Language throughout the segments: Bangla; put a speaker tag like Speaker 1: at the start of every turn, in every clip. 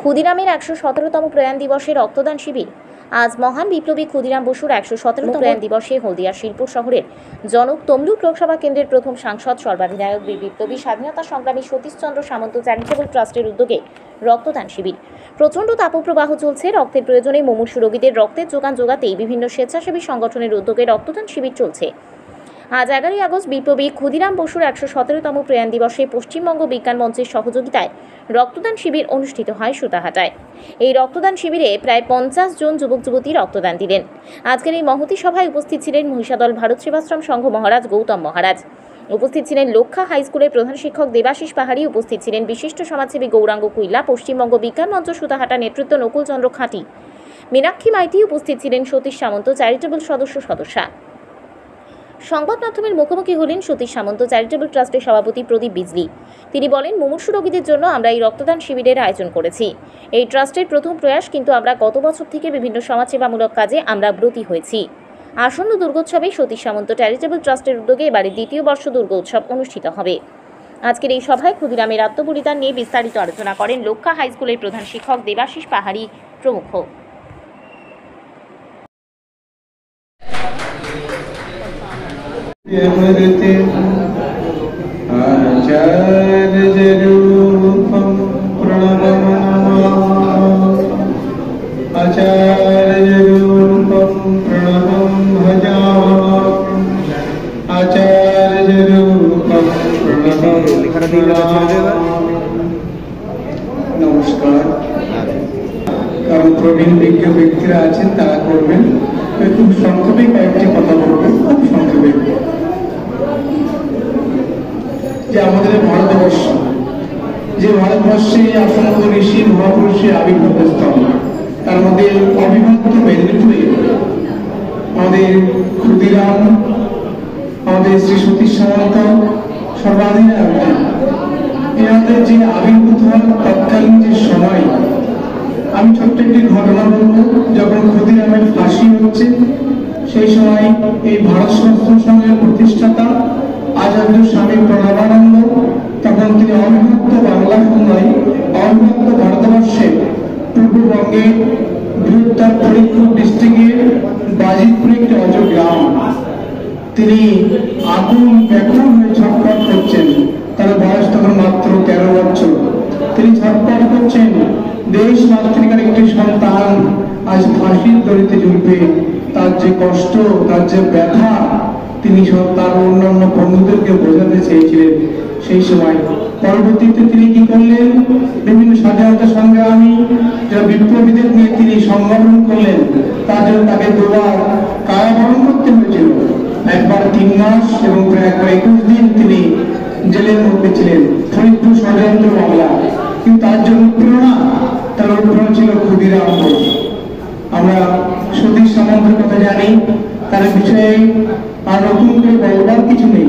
Speaker 1: ক্ষুদিরামের ১১৭তম প্রয়াণ দিবসে রক্তদান শিবির। আজ মহান বিপ্লবী ক্ষুদিরাম বসুর ১১৭তম প্রয়াণ দিবসে হলদিয়া শিলপুর শহরের জনক তমলুক লোকসভা কেন্দ্রের প্রথম সাংসদ সর্বাধিনায়ক বিপ্লবী স্বাধীনতা সংগ্রামী সতীশচন্দ্র সামন্ত চ্যারিটেবল ট্রাস্টের উদ্যোগে রক্তদান শিবির। প্রচণ্ড তাপপ্রবাহ চলছে। রক্তের প্রয়োজনে মুমূর্ষু রোগীদের রক্তের যোগান যোগাতেই বিভিন্ন স্বেচ্ছাসেবী সংগঠনের উদ্যোগে রক্তদান শিবির চলছে। আজ ১১ই আগস্ট বিপ্লবী ক্ষুদিরাম বসুর ১১৭তম প্রয়াণ দিবসে পশ্চিমবঙ্গ বিজ্ঞান মঞ্চের সহযোগিতায় রক্তদান শিবির অনুষ্ঠিত হয় সুতাহাটায়। এই রক্তদান শিবিরে প্রায় ৫০ জন যুবক যুবতী রক্তদান দিলেন। আজকের এই মহতী সভায় উপস্থিত ছিলেন মহিষাদল ভারত সেবাশ্রম সংঘ মহারাজ গৌতম মহারাজ, উপস্থিত ছিলেন লক্ষা হাই স্কুলের প্রধান শিক্ষক দেবাশিস পাহাড়ি, উপস্থিত ছিলেন বিশিষ্ট সমাজসেবী গৌরাঙ্গ কুইল্লা, পশ্চিমবঙ্গ বিজ্ঞান মঞ্চ সুতাহাটা নেতৃত্ব নকুল চন্দ্র খাঁটি, মীনাক্ষী মাইতি, উপস্থিত ছিলেন সতীশ সামন্ত চ্যারিটেবল সদস্যা। সংবাদ মাধ্যমের মুখোমুখি হলেন সতীশ সামন্ত চ্যারিটেবল ট্রাস্টের সভাপতি প্রদীপ বিজলি। তিনি বলেন, মুমূর্ষু রোগীদের জন্য আমরা এই রক্তদান শিবিরের আয়োজন করেছি। এই ট্রাস্টের প্রথম প্রয়াস, কিন্তু আমরা গত বছর থেকে বিভিন্ন সমাজসেবামূলক কাজে আমরা ব্রতী হয়েছি। আসন্ন দুর্গোৎসবে সতীশ সামন্ত চ্যারিটেবল ট্রাস্টের উদ্যোগে এবারে দ্বিতীয় বর্ষ দুর্গোৎসব অনুষ্ঠিত হবে। আজকের এই সভায় ক্ষুদিরামের আত্মবলিদান নিয়ে বিস্তারিত আলোচনা করেন লক্ষা হাই স্কুলের প্রধান শিক্ষক দেবাশিস পাহাড়ি প্রমুখ।
Speaker 2: आचार्यरूपं प्रणवं आचार्यरूपं प्रणवं भजामि आचार्यरूपं प्रणवं। नमस्कार। কারণ প্রবীণ বিজ্ঞ ব্যক্তিরা আছেন, তারা করবেন। খুব সংক্ষেপে কয়েকটি কথা বলবেন, খুব সংক্ষেপে। যে আমাদের ভারতবর্ষ, যে ভারতবর্ষে অসংখ্য ঋষি মহাপুরুষের আবির্ভাব স্থল, তার মধ্যে অবিভক্ত মেদিনীপুরে আমাদের ক্ষুদিরাম, আমাদের শ্রী সতীশ সামন্ত সর্বাধিনায়ক, এনাদের যে আবির্ভূত হওয়ার তৎকালীন যে সময়, আমি ছোট্ট একটি ঘটনা বলব। যখন ক্ষুদিরামের ফাঁসি হচ্ছে, সেই সময় এই ভারত শাস্ত্র সংঘের প্রতিষ্ঠাতা আচার্য স্বামী প্রণবানন্দ, তখন তিনি অবিভক্ত বাংলা নয়, অবিভক্ত ভারতবর্ষে পূর্ববঙ্গে বৃহত্তর ফরিদপুর ডিস্ট্রিক্টের বাজিতপুর একটি অজ গ্রাম, তিনি আগুন ব্যাকুল হয়ে ছটফট করছেন। তার বয়স তখন মাত্র ১৩ বছর। তিনি ছটফট করছেন, দেশ মাতৃকার একটি সন্তান আজ ফাঁসির দড়িতে ঝুলবে। তার যে কষ্ট, তার যে ব্যথা, তিনি তার অন্যান্য বন্ধুদেরকে বোঝাতে চেয়েছিলেন সেই সময়। পরবর্তীতে তিনি কি করলেন, বিভিন্ন স্বাধীনতা সংগ্রামী যারা বিপ্লবীদের নিয়ে তিনি সংগঠন করলেন। তার জন্য তাকে দুবার কারাবরণ করতে হয়েছিল, একবার ৩ মাস এবং একবার ২১ দিন তিনি জেলের মধ্যে ছিলেন, ফরিদপুর ষড়যন্ত্র মামলা। কিন্তু তার জন্য তার অনুপ্রেরণা ছিল ক্ষুদিরাম বসু। আমরা সতীশ সামন্তের কথা জানি, তার বিষয়ে আর নতুন করে বলবার কিছু নেই।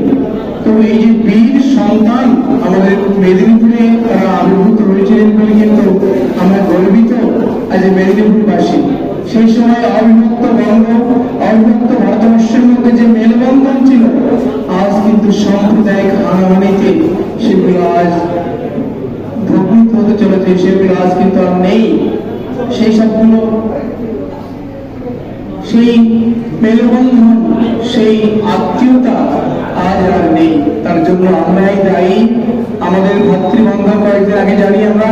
Speaker 2: তো এই যে বীর সন্তান আমাদের মেদিনীপুরে তারা আবির্ভূত হয়েছিলেন বলে কিন্তু আমরা গর্বিত আজ মেদিনীপুরবাসী। সেই সময় অবিভক্ত বঙ্গ, অবিভক্ত ভারতবর্ষের মধ্যে যে মেলবন্ধন ছিল, আজ কিন্তু সাম্প্রদায়িক হানাহানিতে সেগুলো আজ ভগ্নিত হতে চলেছে, সেগুলো আজ কিন্তু আর নেই। সেই সবগুলো, সেই মেলবন্ধন, সেই আত্মীয়তা আজ আর নেই। তার জন্য আমরাই দায়ী। আমাদের ভাতৃবন্ধন কয়েকদিন আগে জানি আমরা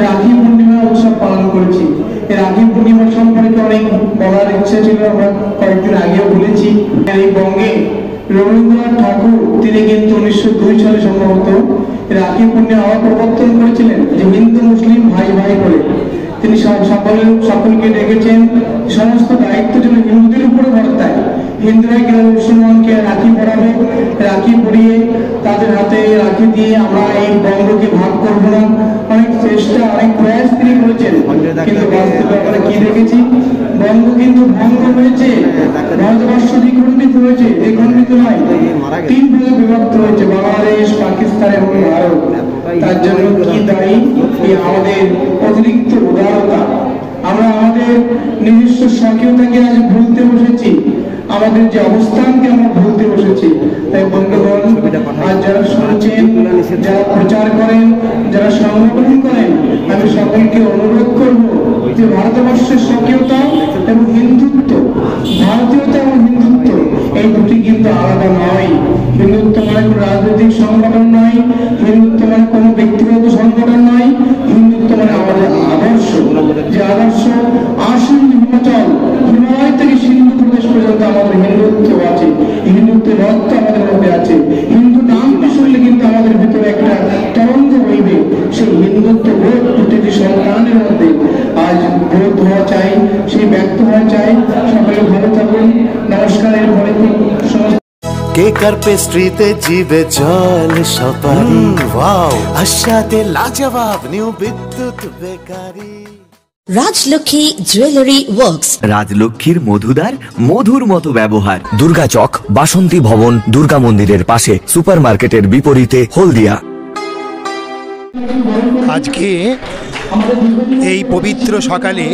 Speaker 2: রাখি পূর্ণিমা উৎসব পালন করেছি। রাখি পূর্ণিমা সম্পর্কে অনেক বলার ইচ্ছা ছিল, আমরা কয়েকদিন আগেও বলেছি। এই বঙ্গে রবীন্দ্রনাথ ঠাকুর তিনি কিন্তু ১৯০২ সালে সম্ভবত রাখি পূর্ণিমা প্রবর্তন করেছিলেন, যে হিন্দু মুসলিম ভাই ভাই করে। তিনি সকলকে ডেকেছেন, সমস্ত দায়িত্ব যেন হিন্দুদের উপরে বর্তায়। হিন্দুরা কেন মুসলমানকে রাখি পরাবে, রাখি পরিয়ে তাদের হাতে রাখি দিয়ে আমরা এই বঙ্গকে ভাগ করব না। অনেক চেষ্টা, অনেক প্রয়াস তিনি করেছেন, কিন্তু বাস্তবে আমরা কি দেখেছি, বঙ্গ কিন্তু ভঙ্গ হয়েছে, ভারতবর্ষ দ্বিখণ্ডিত হয়েছে। দ্বিখণ্ডিত নয়, ৩ ভাগে বিভক্ত হয়েছে, বাংলাদেশ, পাকিস্তান এবং ভারত। তার জন্য কি দায়ী? আমাদের অতিরিক্ত উদারতা। আমরা আমাদের নিজস্ব স্বকীয়তাকে আজ ভুলতে বসেছি। আমাদের যে অবস্থানকে আমরা ভুলতে বসেছি। তাই বন্ধুগণ, আজ যারা শুনছেন, যারা প্রচার করেন, যারা সংগঠন করেন, আমি সকলকে অনুরোধ করব যে ভারতবর্ষের স্বকীয়তা এবং হিন্দুত্ব, ভারতীয়তা এবং হিন্দুত্ব এই দুটি কিন্তু আলাদা নয়। হিন্দুত্ব মানে কোনো রাজনৈতিক সংগঠন নয়, হিন্দুত্ব মানে কোনো ব্যক্তিগত সংগঠন নয়, হিন্দুত্ব মানে আমাদের আদর্শ। যে আদর্শ আসল হিমালয় থেকে সিন্ধু প্রদেশ পর্যন্ত আমাদের হিন্দুত্ব আছে, হিন্দুত্বের রক্ত আমাদের মধ্যে আছে। হিন্দু নামটি শুনলে কিন্তু আমাদের ভিতরে একটা তরঙ্গ হইবে। সেই হিন্দুত্ব বোধ প্রতিটি সন্তানের মধ্যে আজ বোধ হওয়া চাই, সেই ব্যক্ত হওয়া চাই। সকলে ভালো থাকুন, নমস্কার। এর পরে
Speaker 3: কেক আর পেস্ট্রিতে জিবে জল সপারি, ওয়াও আশাতে লাজবাব নিউ বিদ্যুৎ বেকারি।
Speaker 4: রাজলক্ষ্মী জুয়েলারি ওয়ার্কস,
Speaker 5: রাজলক্ষ্মীর মধুদার মধুর মতো ব্যবহার।
Speaker 6: দুর্গা চক, বাসন্তী ভবন, দুর্গা মন্দিরের পাশে, সুপার মার্কেটের বিপরীতে, হলদিয়া।
Speaker 7: আজকে এই পবিত্র সকালে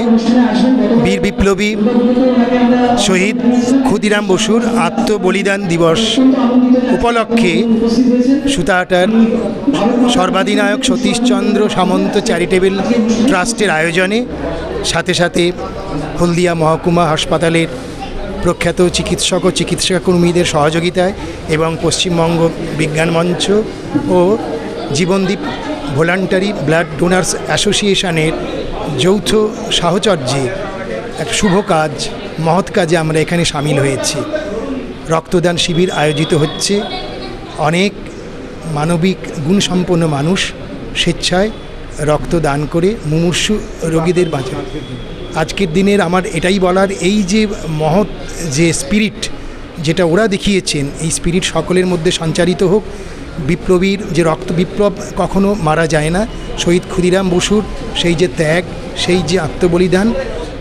Speaker 7: বীর বিপ্লবী শহীদ ক্ষুদিরাম বসুর আত্মবলিদান দিবস উপলক্ষে সুতাহাটার সর্বাধিনায়ক সতীশচন্দ্র সামন্ত চ্যারিটেবল ট্রাস্টের আয়োজনে, সাথে সাথে হলদিয়া মহকুমা হাসপাতালের প্রখ্যাত চিকিৎসক ও চিকিৎসাকর্মীদের সহযোগিতায় এবং পশ্চিমবঙ্গ বিজ্ঞান মঞ্চ ও জীবনদীপ ভলান্টারি ব্লাড ডোনার্স অ্যাসোসিয়েশনের যৌথ সাহচর্যে এক শুভ কাজ, মহৎ কাজে আমরা এখানে সামিল হয়েছি। রক্তদান শিবির আয়োজিত হচ্ছে। অনেক মানবিক গুণসম্পন্ন মানুষ স্বেচ্ছায় রক্তদান করে মুমূর্ষু রোগীদের বাঁচান। আজকের দিনের আমার এটাই বলার, এই যে মহৎ যে স্পিরিট যেটা ওরা দেখিয়েছেন, এই স্পিরিট সকলের মধ্যে সঞ্চারিত হোক। বিপ্লবীর যে রক্ত বিপ্লব কখনো মারা যায় না। শহীদ ক্ষুদিরাম বসুর সেই যে ত্যাগ, সেই যে আত্মবলিদান,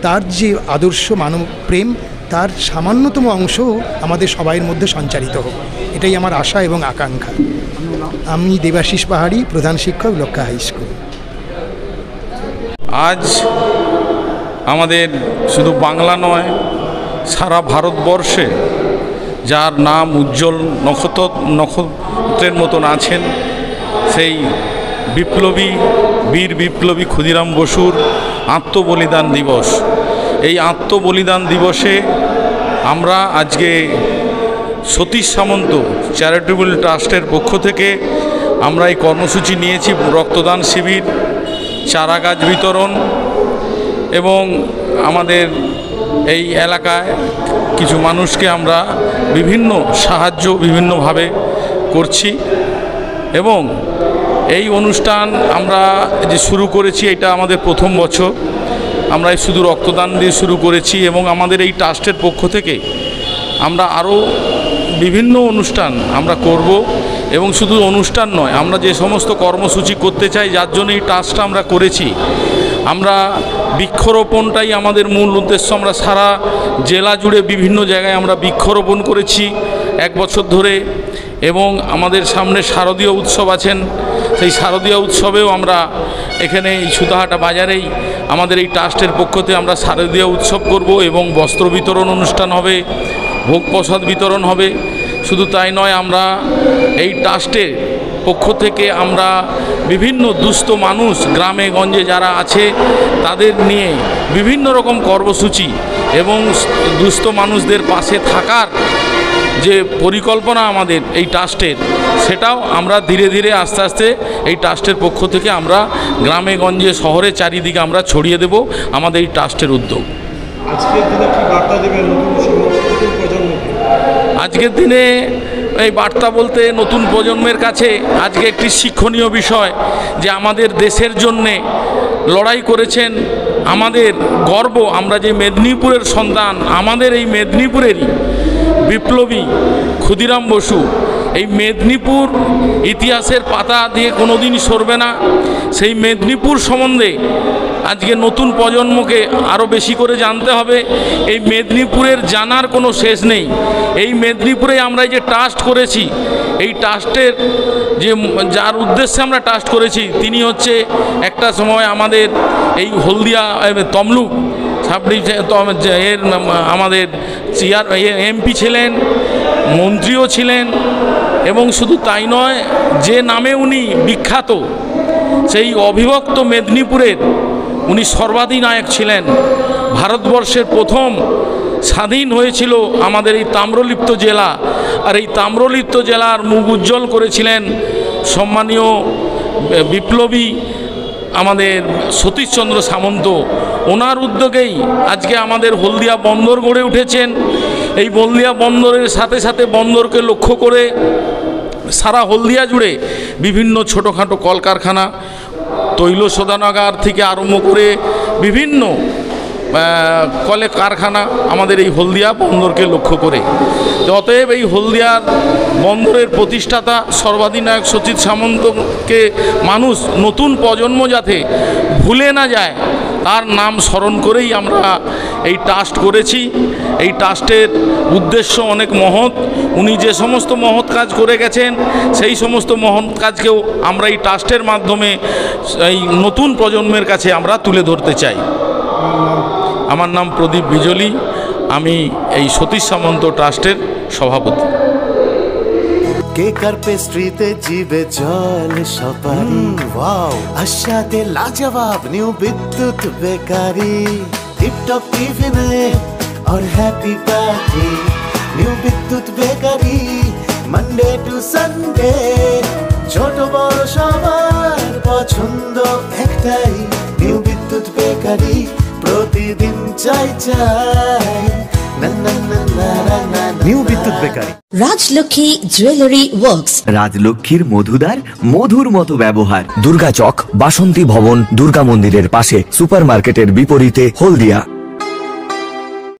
Speaker 7: তার যে আদর্শ মানব প্রেম, তার সামান্যতম অংশও আমাদের সবাইয়ের মধ্যে সঞ্চারিত হোক, এটাই আমার আশা এবং আকাঙ্ক্ষা। আমি দেবাশিস পাহাড়ি, প্রধান শিক্ষক, লক্ষ্যা হাই স্কুল।
Speaker 8: আজ আমাদের শুধু বাংলা নয়, সারা ভারতবর্ষে যার নাম উজ্জ্বল নক্ষত্রের মতন আছেন, সেই বিপ্লবী বীর বিপ্লবী ক্ষুদিরাম বসুর আত্মবলিদান দিবস। এই আত্মবলিদান দিবসে আমরা আজকে সতীশ সামন্ত চ্যারিটেবল ট্রাস্টের পক্ষ থেকে আমরা এই কর্মসূচি নিয়েছি। রক্তদান শিবির, চারা গাছ বিতরণ এবং আমাদের এই এলাকায় কিছু মানুষকে আমরা বিভিন্ন সাহায্য বিভিন্নভাবে করছি। এবং এই অনুষ্ঠান আমরা যে শুরু করেছি, এটা আমাদের প্রথম বছর। আমরা শুধু রক্তদান দিয়ে শুরু করেছি এবং আমাদের এই ট্রাস্টের পক্ষ থেকে আমরা আরও বিভিন্ন অনুষ্ঠান আমরা করব। এবং শুধু অনুষ্ঠান নয়, আমরা যে সমস্ত কর্মসূচি করতে চাই, যার জন্য এই ট্রাস্টটা আমরা করেছি, আমরা বৃক্ষরোপণটাই আমাদের মূল উদ্দেশ্য। আমরা সারা জেলা জুড়ে বিভিন্ন জায়গায় আমরা বৃক্ষরোপণ করেছি 1 বছর ধরে। এবং আমাদের সামনে শারদীয় উৎসব আছেন, সেই শারদীয় উৎসবেও আমরা এখানে এই সুতাহাটা বাজারেই আমাদের এই ট্রাস্টের পক্ষ থেকে আমরা শারদীয় উৎসব করব এবং বস্ত্র বিতরণ অনুষ্ঠান হবে, ভোগ প্রসাদ বিতরণ হবে। শুধু তাই নয়, আমরা এই ট্রাস্টের পক্ষ থেকে আমরা বিভিন্ন দুস্থ মানুষ গ্রামে গঞ্জে যারা আছে তাদের নিয়ে বিভিন্ন রকম কর্মসূচি এবং দুস্থ মানুষদের পাশে থাকার যে পরিকল্পনা আমাদের এই ট্রাস্টের, সেটাও আমরা ধীরে ধীরে আস্তে আস্তে এই ট্রাস্টের পক্ষ থেকে আমরা গ্রামে গঞ্জে শহরে চারিদিকে আমরা ছড়িয়ে দেব আমাদের এই ট্রাস্টের উদ্যোগ। আজকের দিনে এই বার্তা বলতে নতুন প্রজন্মের কাছে আজকে একটি শিক্ষণীয় বিষয়, যে আমাদের দেশের জন্যে লড়াই করেছেন, আমাদের গর্ব, আমরা যে মেদিনীপুরের সন্তান, আমাদের এই মেদিনীপুরেরই বিপ্লবী ক্ষুদিরাম বসু। এই মেদিনীপুর ইতিহাসের পাতা দিয়ে কোনো দিনই সরবে না। সেই মেদিনীপুর সম্বন্ধে আজকে নতুন প্রজন্মকে আরও বেশি করে জানতে হবে। এই মেদিনীপুরের জানার কোনো শেষ নেই। এই মেদিনীপুরে আমরা যে ট্রাস্ট করেছি, এই ট্রাস্টের যে যার উদ্দেশ্যে আমরা ট্রাস্ট করেছি, তিনি হচ্ছে একটা সময় আমাদের এই হলদিয়া তমলুক সাবড়ি এর আমাদের এমপি ছিলেন, মন্ত্রীও ছিলেন, এবং শুধু তাই নয়, যে নামে উনি বিখ্যাত সেই অবিভক্ত মেদিনীপুরের উনি সর্বাধিনায়ক ছিলেন। ভারতবর্ষের প্রথম স্বাধীন হয়েছিল আমাদের এই তাম্রলিপ্ত জেলা, আর এই তাম্রলিপ্ত জেলার মুখ উজ্জ্বল করেছিলেন সম্মানীয় বিপ্লবী আমাদের সতীশচন্দ্র সামন্ত। ওনার উদ্যোগেই আজকে আমাদের হলদিয়া বন্দর গড়ে উঠেছেন। এই হলদিয়া বন্দরের সাথে সাথে বন্দরকে লক্ষ্য করে সারা হলদিয়া জুড়ে বিভিন্ন ছোটোখাটো কলকারখানা, তৈল শোধনাগার থেকে আরম্ভ করে বিভিন্ন কলে কারখানা আমাদের এই হলদিয়া বন্দরকে লক্ষ্য করে। অতএব এই হলদিয়ার বন্দরের প্রতিষ্ঠাতা সর্বাধিনায়ক সতীশ সামন্তকে মানুষ, নতুন প্রজন্ম যাতে ভুলে না যায় তার নাম স্মরণ করেই আমরা এই ট্রাস্ট করেছি। এই ট্রাস্টের উদ্দেশ্য অনেক মহৎ। উনি যে সমস্ত মহৎ কাজ করে গেছেন সেই সমস্ত মহৎ কাজকেও আমরা এই ট্রাস্টের মাধ্যমে এই নতুন প্রজন্মের কাছে আমরা তুলে ধরতে চাই। আমার নাম প্রদীপ বিজলি, আমি এই সতীশ সামন্ত ট্রাস্টের সভাপতি।
Speaker 3: কেক আর পেস্ট্রিতে জিবে জল সপারি, ওয়াও আশাতে লাজবাব নিউ বিদ্যুৎ বেকারি, টিপটপ টিফিনে और हैप्पी पार्टी নিউ বিদ্যুৎ বেকারি, মানডে টু সানডে ছোট বড় সবার পছন্দ একটাই, নিউ বিদ্যুৎ বেকারি প্রতিদিন চাই চাই না না না না না। নিউ বিদ্যুৎ বেকারি।
Speaker 4: রাজলক্ষ্মী জুয়েলারি ওয়ার্কস,
Speaker 5: রাজলক্ষ্মীর মধুদার মধুর মতো ব্যবহার।
Speaker 6: দুর্গা চক, বাসন্তী ভবন, দুর্গা মন্দিরের পাশে, সুপার মার্কেটের বিপরীতে, হলদিয়া।